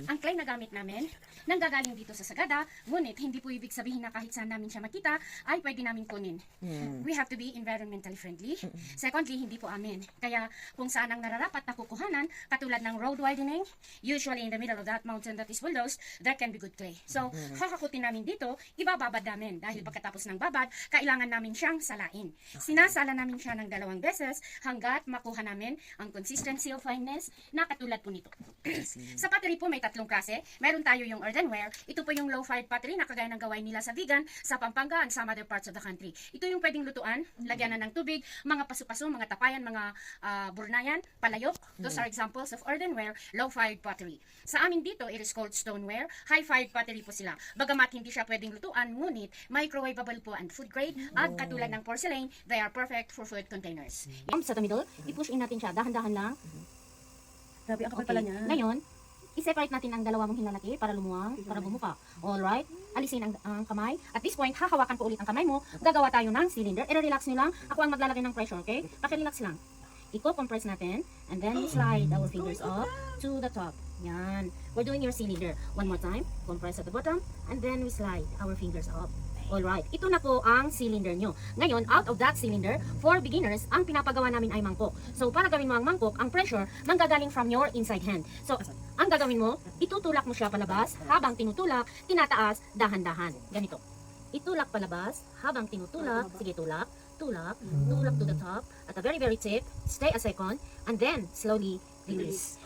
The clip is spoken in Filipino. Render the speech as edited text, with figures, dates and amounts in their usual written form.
Ang clay na gamit namin, nanggagaling dito sa Sagada, ngunit hindi po ibig sabihin na kahit saan namin siya makita, ay pwede namin kunin. We have to be environmentally friendly. Secondly, hindi po amin. Kaya kung saan ang nararapat na kukuhanan, katulad ng road widening, usually in the middle of that mountain that is bulldozed, there can be good clay. So, kakakutin namin dito, ibababad namin. Dahil pagkatapos ng babad, kailangan namin siyang salain. Sinasala namin siya ng 2 beses hanggat makuha namin ang consistency of fineness na katulad po nito. Sa pottery po, may 3 klase. Meron tayo yung earthenware. Ito po yung low-fired pottery na kagaya ng gawain nila sa Vigan, sa Pampanga, and some other parts of the country. Ito yung pwedeng lutuan, lagyan na ng tubig, mga paso-paso, mga tapayan, mga burnayan, palayok. Those are examples of earthenware, low-fired pottery. Sa amin dito, it is called stoneware. High-fired pottery po sila. Bagamat hindi siya pwedeng lutuan, ngunit microwavable po and food grade. At katulad ng porcelain, they are perfect for food containers. Sa middle, i-push in natin siya, dahan-dahan lang. Grabe, ang kapal pala niya. Ngayon, i-separate natin ang 2 mong hinlalaki para lumuwang, para bumuka. Alright? Alisin ang kamay. At this point, hahawakan po ulit ang kamay mo. Gagawa tayo ng cylinder. I-relax nyo lang. Ako ang maglalagay ng pressure, okay? Paki-relax lang. Iko-compress natin. And then, we slide our fingers up to the top. Yan. We're doing your cylinder. One more time. Compress at the bottom. And then, we slide our fingers up. Alright, ito na po ang cylinder nyo. Ngayon, out of that cylinder, for beginners, ang pinapagawa namin ay mangkok. So, para gawin mo ang mangkok, ang pressure, manggagaling from your inside hand. So, ang gagawin mo, itutulak mo siya palabas, habang tinutulak, tinataas, dahan-dahan. Ganito. Itulak palabas, habang tinutulak, sige tulak, tulak, tulak to the top, at the very tip, stay a second, and then, slowly release.